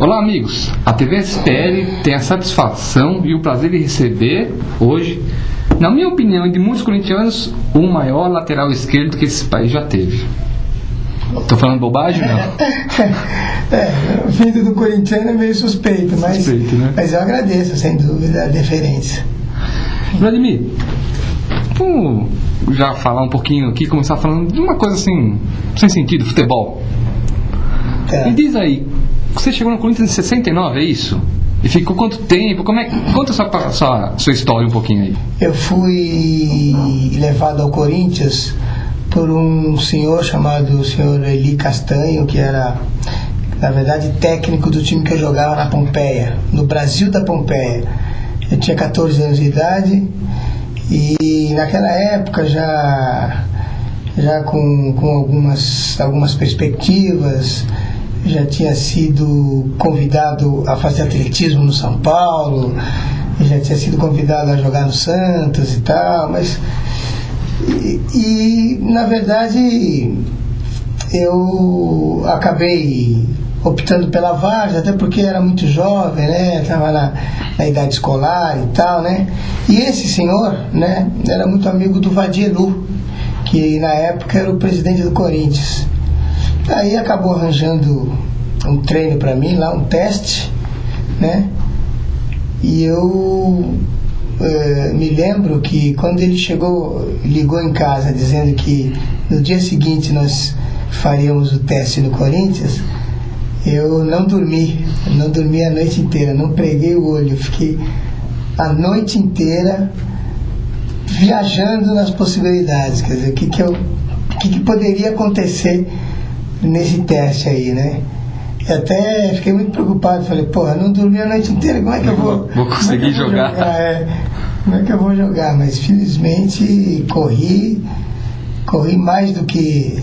Olá, amigos. A TV SPL tem a satisfação e o prazer de receber hoje, na minha opinião e de muitos corintianos, o maior lateral esquerdo que esse país já teve. Estou falando bobagem, não? Vindo do corintiano é meio suspeito, mas eu agradeço, sem dúvida, a deferência. Vladimir, vamos já falar um pouquinho aqui, começar falando de uma coisa assim, sem sentido, futebol. Me diz aí, você chegou no Corinthians em 69, é isso? E ficou quanto tempo? Conta sua história um pouquinho aí. Eu fui levado ao Corinthians por um senhor chamado senhor Eli Castanho, que era, na verdade, técnico do time que eu jogava na Pompeia, no Brasil da Pompeia. Eu tinha 14 anos de idade e naquela época já com algumas perspectivas, já tinha sido convidado a fazer atletismo no São Paulo, já tinha sido convidado a jogar no Santos e tal, mas na verdade eu acabei optando pela Várzea, até porque era muito jovem, né? Estava na idade escolar e tal, né? E esse senhor, né, era muito amigo do Vadielu, que na época era o presidente do Corinthians. Aí acabou arranjando um treino para mim lá, um teste, né? E eu me lembro que quando ele ligou em casa dizendo que no dia seguinte nós faríamos o teste no Corinthians, eu não dormi a noite inteira, não preguei o olho, fiquei a noite inteira viajando nas possibilidades, quer dizer, o que poderia acontecer nesse teste aí, né? E até fiquei muito preocupado, falei, porra, não dormi a noite inteira, como é que eu vou conseguir jogar? Como é que eu vou jogar? Mas felizmente corri mais do que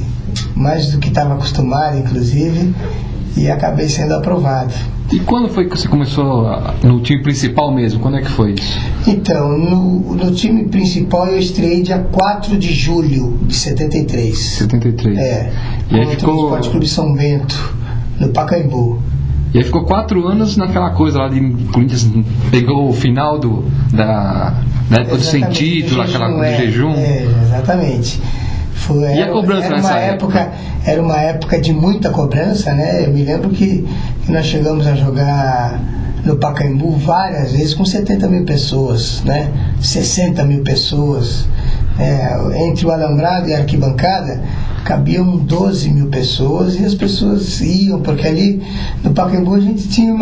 estava acostumado, inclusive, e acabei sendo aprovado. E quando foi que você começou no time principal mesmo? Quando é que foi isso? Então, no time principal eu estreiei dia 4 de julho de 73. 73. E aí ficou no Esporte Clube São Bento, no Pacaembu. E aí ficou 4 anos naquela coisa lá de Corinthians, pegou o final da época do sem título, aquela coisa de jejum. Exatamente. E a cobrança nessa época? Era uma época de muita cobrança, né? Eu me lembro que nós chegamos a jogar no Pacaembu várias vezes com 70 mil pessoas, né? 60 mil pessoas. Entre o alambrado e a arquibancada cabiam 12 mil pessoas e as pessoas iam, porque ali no Pacaembu a gente tinha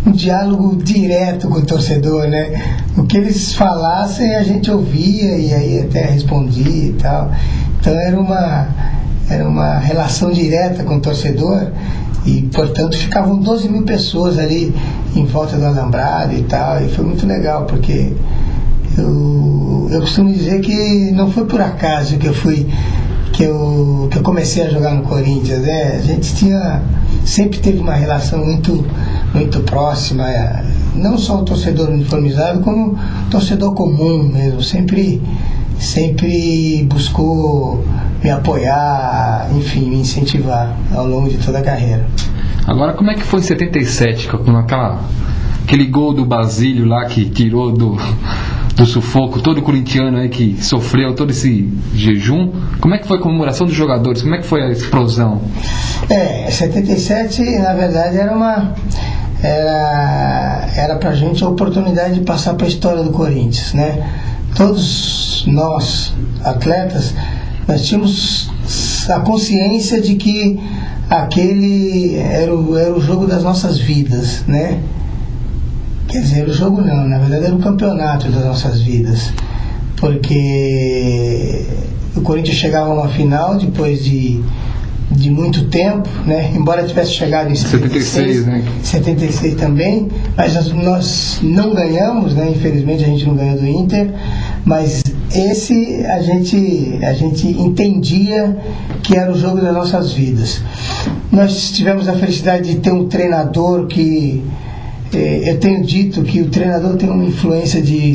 um diálogo direto com o torcedor, né? O que eles falassem a gente ouvia e aí até respondia e tal. Então era uma relação direta com o torcedor e, portanto, ficavam 12 mil pessoas ali em volta do alambrado e tal, e foi muito legal, porque eu costumo dizer que não foi por acaso que eu comecei a jogar no Corinthians, né? A gente sempre teve uma relação muito, muito próxima, não só o torcedor uniformizado, como o torcedor comum mesmo, sempre buscou me apoiar, enfim, me incentivar ao longo de toda a carreira. Agora, como é que foi em 77, com aquele gol do Basílio lá que tirou do sufoco todo corintiano aí que sofreu todo esse jejum? Como é que foi a comemoração dos jogadores? Como é que foi a explosão? 77 na verdade era pra gente a oportunidade de passar para a história do Corinthians, né? Todos nós, atletas, nós tínhamos a consciência de que aquele era o jogo das nossas vidas, né? Quer dizer, o jogo não, na verdade era o campeonato das nossas vidas, porque o Corinthians chegava a uma final depois de muito tempo, né? Embora tivesse chegado em 76, né? 76 também, mas nós não ganhamos, né? Infelizmente a gente não ganhou do Inter, mas esse a gente entendia que era o jogo das nossas vidas. Nós tivemos a felicidade de ter um treinador que eu tenho dito que o treinador tem uma influência de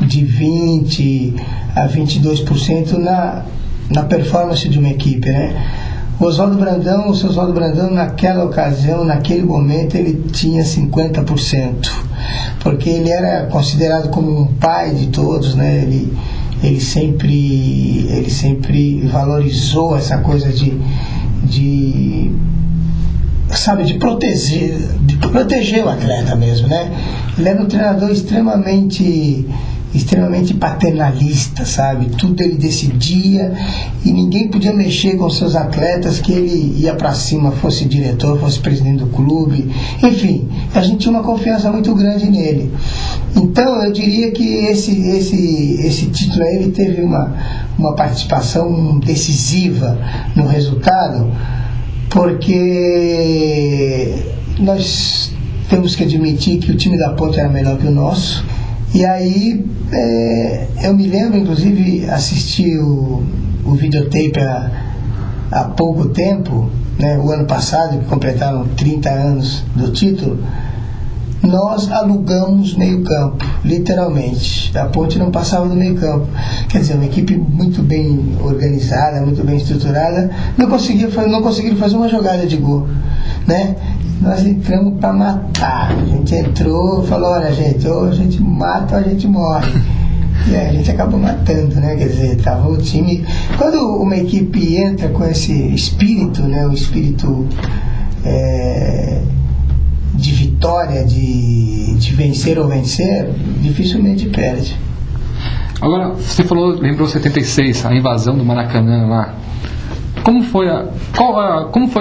20 a 22% na performance de uma equipe, né? O seu Oswaldo Brandão, naquela ocasião, naquele momento, ele tinha 50%, porque ele era considerado como um pai de todos, né? Ele sempre valorizou essa coisa de proteger o atleta mesmo, né? Ele era um treinador extremamente paternalista, sabe? Tudo ele decidia e ninguém podia mexer com seus atletas, que ele ia para cima, fosse diretor, fosse presidente do clube, enfim, a gente tinha uma confiança muito grande nele. Então eu diria que esse título aí, ele teve uma participação decisiva no resultado, porque nós temos que admitir que o time da Ponte era melhor que o nosso. E aí eu me lembro, inclusive, assisti o videotape há pouco tempo, né, o ano passado, que completaram 30 anos do título. Nós alugamos meio campo, literalmente. A Ponte não passava do meio campo. Quer dizer, uma equipe muito bem organizada, muito bem estruturada, não conseguiram fazer uma jogada de gol, né? Nós entramos para matar. A gente entrou e falou: olha, gente, ou a gente mata ou a gente morre. E a gente acabou matando, né? Quer dizer, tava o time. Quando uma equipe entra com esse espírito, né? O espírito de vitória, de vencer ou vencer, dificilmente perde. Agora, você lembrou 76, a invasão do Maracanã lá. Como foi a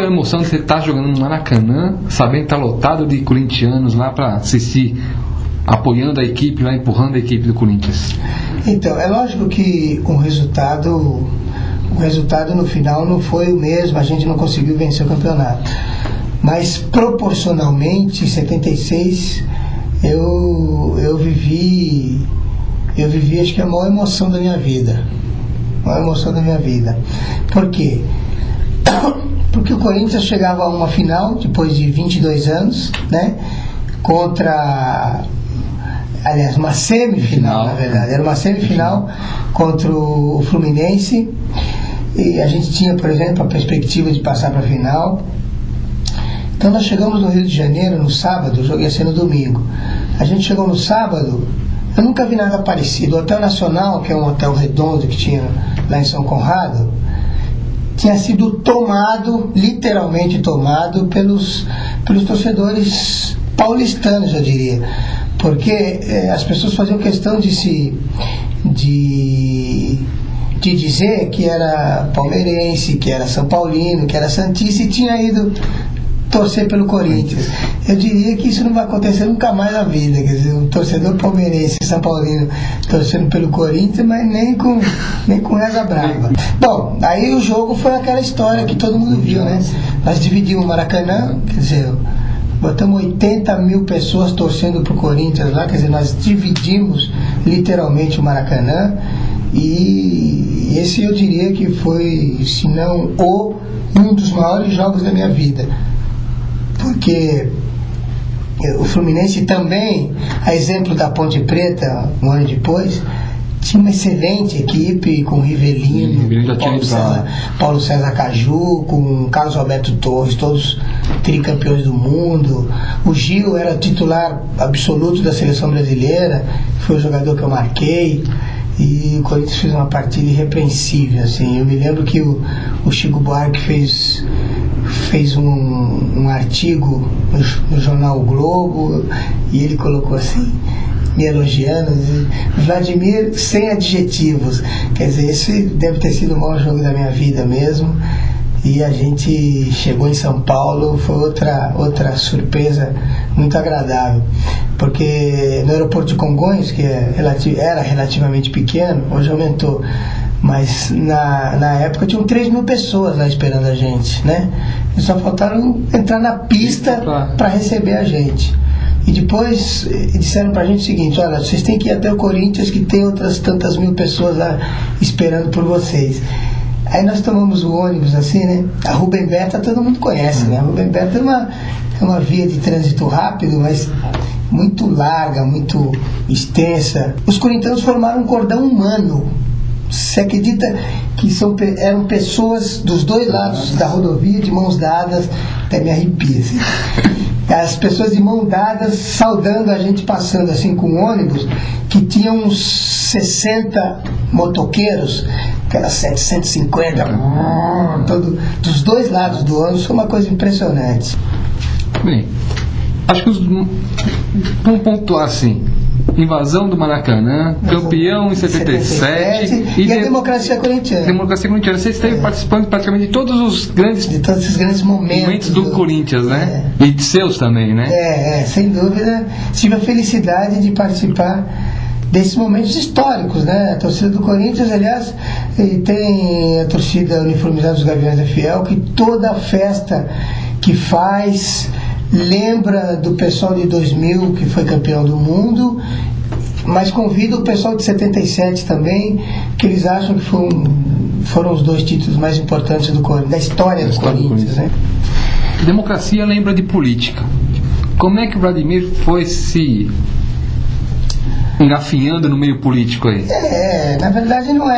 emoção de você estar jogando no Maracanã, sabendo que está lotado de corintianos lá para assistir, apoiando a equipe lá, empurrando a equipe do Corinthians? Então, é lógico que o resultado no final não foi o mesmo, a gente não conseguiu vencer o campeonato. Mas proporcionalmente, em 76, eu vivi acho que a maior emoção da minha vida. Por quê? Porque o Corinthians chegava a uma final depois de 22 anos, né? Uma semifinal, na verdade. Era uma semifinal contra o Fluminense. E a gente tinha, por exemplo, a perspectiva de passar para a final. Então nós chegamos no Rio de Janeiro no sábado, o jogo ia ser no domingo. A gente chegou no sábado, eu nunca vi nada parecido. O Hotel Nacional, que é um hotel redondo que tinha lá em São Conrado, tinha sido literalmente tomado pelos torcedores paulistanos, eu diria. Porque as pessoas faziam questão de dizer que era palmeirense, que era São Paulino, que era santista e tinha ido torcer pelo Corinthians. Eu diria que isso não vai acontecer nunca mais na vida, quer dizer, um torcedor palmeirense, São Paulino, torcendo pelo Corinthians, mas nem com reza brava. Bom, aí o jogo foi aquela história que todo mundo viu, né? Nós dividimos o Maracanã, quer dizer, botamos 80 mil pessoas torcendo pro Corinthians lá, quer dizer, nós dividimos literalmente o Maracanã, e esse eu diria que foi, se não um dos maiores jogos da minha vida. Porque o Fluminense também, a exemplo da Ponte Preta, um ano depois, tinha uma excelente equipe com Rivelino, Paulo César Caju, com Carlos Alberto Torres, todos tricampeões do mundo. O Gil era titular absoluto da seleção brasileira, foi o jogador que eu marquei. E o Corinthians fez uma partida irrepreensível, assim. Eu me lembro que o Chico Buarque fez um artigo no jornal o Globo, e ele colocou assim, me elogiando, Vladimir sem adjetivos. Quer dizer, esse deve ter sido o maior jogo da minha vida mesmo. E a gente chegou em São Paulo, foi outra surpresa muito agradável, porque no aeroporto de Congonhas, que era relativamente pequeno, hoje aumentou, mas na época tinham 3 mil pessoas lá esperando a gente, né? E só faltaram entrar na pista para receber a gente. E depois disseram pra gente o seguinte: olha, vocês têm que ir até o Corinthians, que tem outras tantas mil pessoas lá esperando por vocês. Aí nós tomamos o ônibus assim, né? A Rubem Berta todo mundo conhece, né? A Rubem Berta é uma via de trânsito rápido, mas muito larga, muito extensa. Os corintianos formaram um cordão humano Você acredita que eram pessoas dos dois lados da rodovia, de mãos dadas, até me arrepia, assim. As pessoas de mão dadas saudando a gente, passando assim com um ônibus que tinha uns 60 motoqueiros, aquelas 750, dos dois lados do ônibus. Foi uma coisa impressionante. Bem, acho que vamos pontuar assim: invasão do Maracanã, campeão em 77 e a democracia corintiana. Você esteve participando praticamente de todos os grandes, esses grandes momentos do Corinthians, né? E de seus também, né? Sem dúvida. Tive a felicidade de participar desses momentos históricos, né? A torcida do Corinthians, aliás, tem a torcida uniformizada dos Gaviões da Fiel, que toda festa que faz lembra do pessoal de 2000 que foi campeão do mundo, mas convida o pessoal de 77 também, que eles acham que foram os dois títulos mais importantes da história do Corinthians, né? Democracia lembra de política. Como é que o Vladimir foi se engafinhando no meio político aí? Na verdade não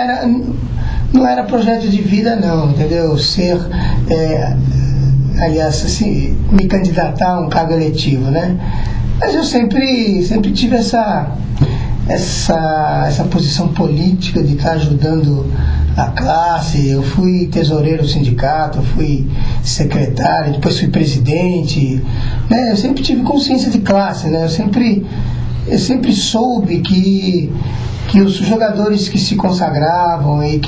era projeto de vida, não, entendeu? Aliás, assim, me candidatar a um cargo eletivo, né? Mas eu sempre tive essa posição política de estar ajudando a classe. Eu fui tesoureiro do sindicato, fui secretário, depois fui presidente, né? Eu sempre tive consciência de classe, né? Eu sempre soube que os jogadores que se consagravam e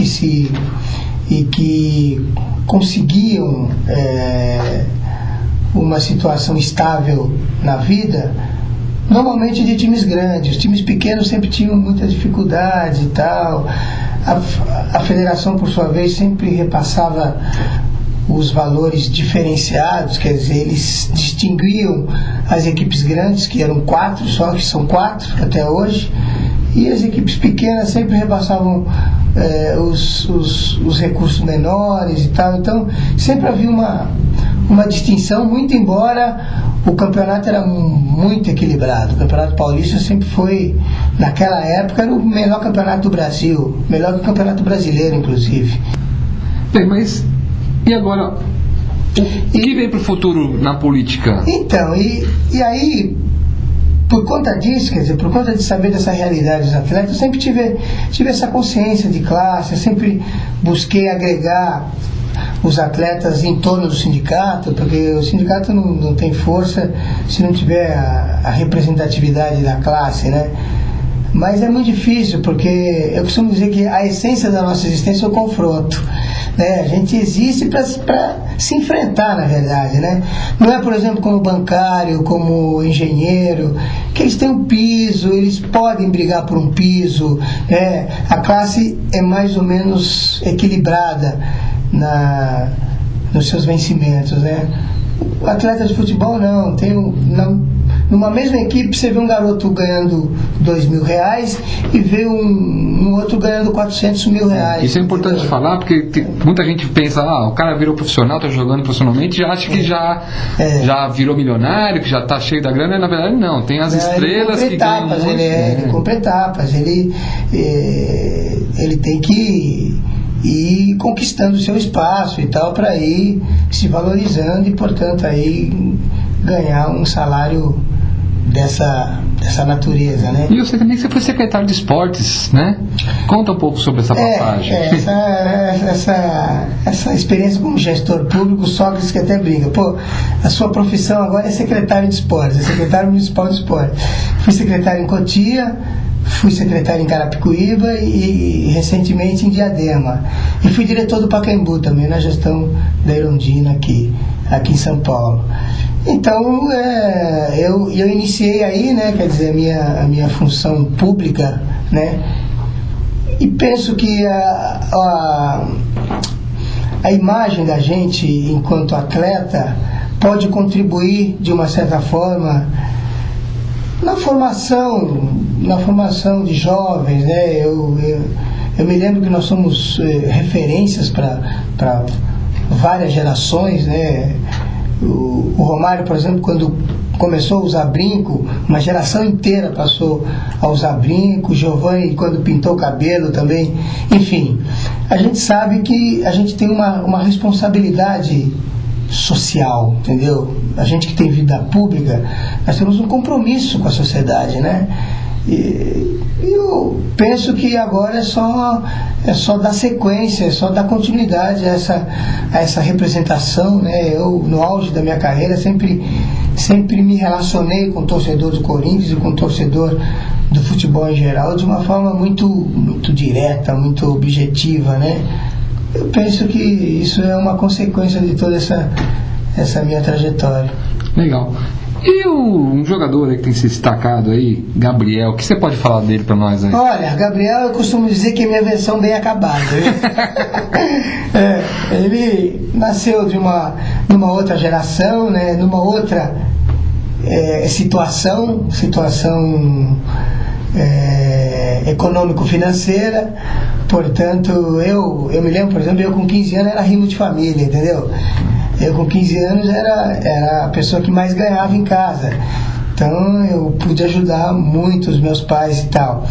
que conseguiam uma situação estável na vida, normalmente de times grandes. Os times pequenos sempre tinham muita dificuldade e tal. A federação, por sua vez, sempre repassava os valores diferenciados, quer dizer, eles distinguiam as equipes grandes, que eram 4 só, que são 4 até hoje, e as equipes pequenas sempre repassavam os recursos menores e tal. Então sempre havia uma distinção, muito embora o campeonato era muito equilibrado. O Campeonato Paulista sempre foi, naquela época, era o melhor campeonato do Brasil, melhor que o Campeonato Brasileiro, inclusive. Bem, mas e agora, o que vem para o futuro na política? Então, e aí, por conta disso, quer dizer, por conta de saber dessa realidade dos atletas, eu sempre tive essa consciência de classe. Eu sempre busquei agregar os atletas em torno do sindicato, porque o sindicato não tem força se não tiver a representatividade da classe, né? Mas é muito difícil, porque eu costumo dizer que a essência da nossa existência é o confronto, né? A gente existe para se enfrentar, na verdade, né? Não é, por exemplo, como bancário, como engenheiro, que eles têm um piso, eles podem brigar por um piso, né? A classe é mais ou menos equilibrada nos seus vencimentos, né? O atleta de futebol não, numa mesma equipe você vê um garoto ganhando R$2.000 e vê um outro ganhando R$400.000. Isso é importante falar, porque muita gente pensa, o cara virou profissional, está jogando profissionalmente, já acha que já virou milionário, que já está cheio da grana. Na verdade não, tem as estrelas que ganham muito. Ele compra etapas, ele tem que ir conquistando o seu espaço e tal, para ir se valorizando e, portanto, aí ganhar um salário dessa natureza, né? E eu sei também que você foi secretário de esportes, né? Conta um pouco sobre essa passagem. Essa experiência como gestor público, Sócrates que até brinca. Pô, a sua profissão agora é secretário de esportes, é secretário municipal de esportes. Fui secretário em Cotia, fui secretário em Carapicuíba e recentemente em Diadema. E fui diretor do Pacaembu também, na gestão da Irondina aqui em São Paulo. Então, eu iniciei aí, né, quer dizer, a minha função pública, né, e penso que a imagem da gente enquanto atleta pode contribuir de uma certa forma na formação de jovens, né? Eu me lembro que nós somos referências para várias gerações, né? O Romário, por exemplo, quando começou a usar brinco, uma geração inteira passou a usar brinco. Giovanni, quando pintou o cabelo também. Enfim, a gente sabe que a gente tem uma responsabilidade social, entendeu? A gente que tem vida pública, nós temos um compromisso com a sociedade, né? E eu penso que agora é só dar sequência, é só dar continuidade a essa representação, né? Eu, no auge da minha carreira, sempre me relacionei com o torcedor do Corinthians e com o torcedor do futebol em geral de uma forma muito, muito direta, muito objetiva, né? Eu penso que isso é uma consequência de toda essa minha trajetória. Legal. E um jogador aí que tem se destacado aí, Gabriel, o que você pode falar dele pra nós aí? Olha, Gabriel, eu costumo dizer que é minha versão bem acabada. Ele nasceu numa outra geração, né, numa outra situação econômico-financeira. Portanto, eu me lembro, por exemplo, eu com 15 anos era rimo de família, entendeu? Eu com 15 anos era a pessoa que mais ganhava em casa. Então eu pude ajudar muito os meus pais e tal.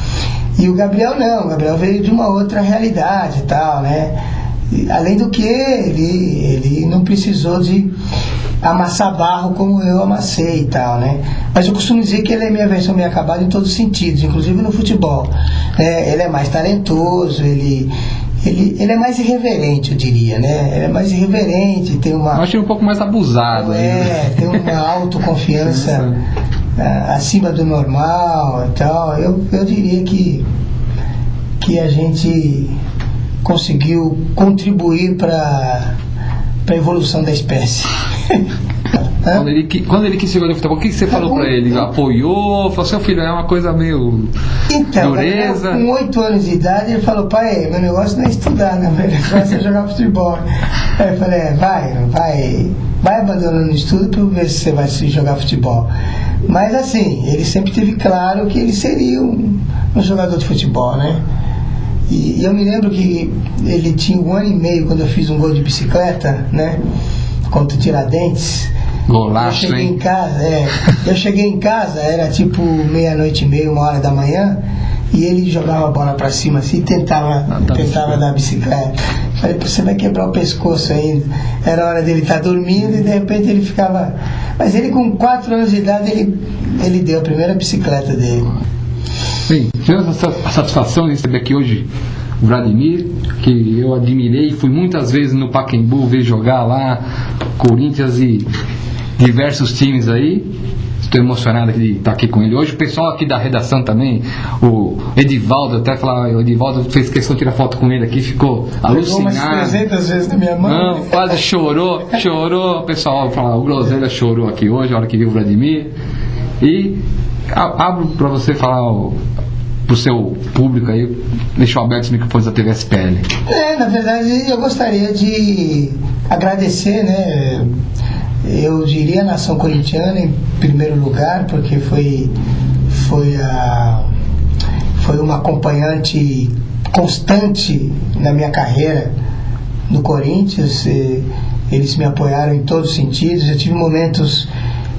E o Gabriel não, o Gabriel veio de uma outra realidade e tal, né? E, além do que, ele não precisou de amassar barro como eu amassei e tal, né? Mas eu costumo dizer que ele é minha versão meio acabada em todos os sentidos, inclusive no futebol. Ele é mais talentoso, ele é mais irreverente, eu diria, né? Ele é mais irreverente, tem uma... Eu achei um pouco mais abusado. Tem uma autoconfiança acima do normal e tal. Eu diria que a gente conseguiu contribuir para a evolução da espécie. Quando ele quis jogar no futebol, o que você falou pra ele? Apoiou? Falou, seu filho, é uma coisa meio dureza? Com 8 anos de idade, ele falou, pai, meu negócio não é estudar, né? Meu negócio é jogar futebol. Aí eu falei, vai abandonando o estudo para ver se você vai jogar futebol. Mas assim, ele sempre teve claro que ele seria um jogador de futebol, né? E eu me lembro que ele tinha 1 ano e meio quando eu fiz um gol de bicicleta, né? Contra o Tiradentes. Golaço, eu cheguei em casa, era tipo 00:30, 1h da manhã, e ele jogava a bola pra cima assim, tentava dar a bicicleta. Falei, você vai quebrar o pescoço ainda. Era hora dele estar dormindo e de repente ele ficava... Mas ele com 4 anos de idade, ele deu a primeira bicicleta dele. Sim, tivemos a satisfação de receber aqui hoje o Vladimir, que eu admirei, fui muitas vezes no Pacaembu ver jogar lá, Corinthians e diversos times aí. Estou emocionado de estar aqui com ele hoje. O pessoal aqui da redação também, o Edivaldo, até falar, o Edivaldo fez questão de tirar foto com ele aqui, ficou alucinado. Umas 300 vezes na minha mão. Não, quase chorou. O pessoal fala, o Groselha chorou aqui hoje, a hora que viu o Vladimir. E abro para você falar pro seu público aí, deixou aberto os microfones da TV SPL. Na verdade, eu gostaria de agradecer, né? Eu diria a nação corintiana em primeiro lugar, porque foi uma acompanhante constante na minha carreira no Corinthians. Eles me apoiaram em todos os sentidos. Eu tive momentos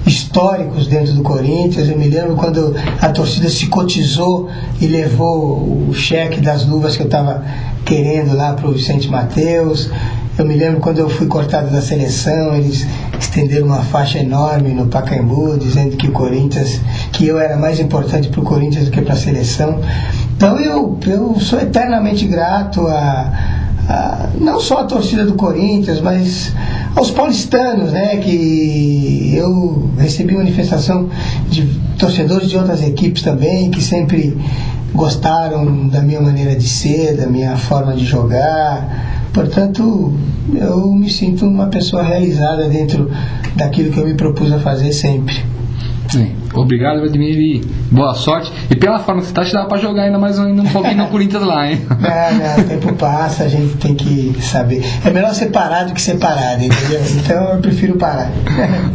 históricos dentro do Corinthians. Eu me lembro quando a torcida se cotizou e levou o cheque das luvas que eu estava querendo lá para o Vicente Mateus. Eu me lembro quando eu fui cortado da seleção, eles estenderam uma faixa enorme no Pacaembu, dizendo que o Corinthians, que eu era mais importante para o Corinthians do que para a seleção. Então eu sou eternamente grato não só à torcida do Corinthians, mas aos paulistanos, né, que eu recebi manifestação de torcedores de outras equipes também, que sempre gostaram da minha maneira de ser, da minha forma de jogar. Portanto, eu me sinto uma pessoa realizada dentro daquilo que eu me propus a fazer sempre. Sim. Obrigado, Vladimir, e boa sorte. E pela forma que você está, te dá para jogar ainda mais um pouquinho no Corinthians lá, hein? Não, o tempo passa, a gente tem que saber. É melhor ser parado que separado, entendeu? Então eu prefiro parar.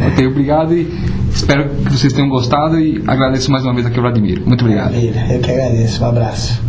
Ok, obrigado e espero que vocês tenham gostado e agradeço mais uma vez aqui ao Vladimir. Muito obrigado. Maravilha, eu que agradeço. Um abraço.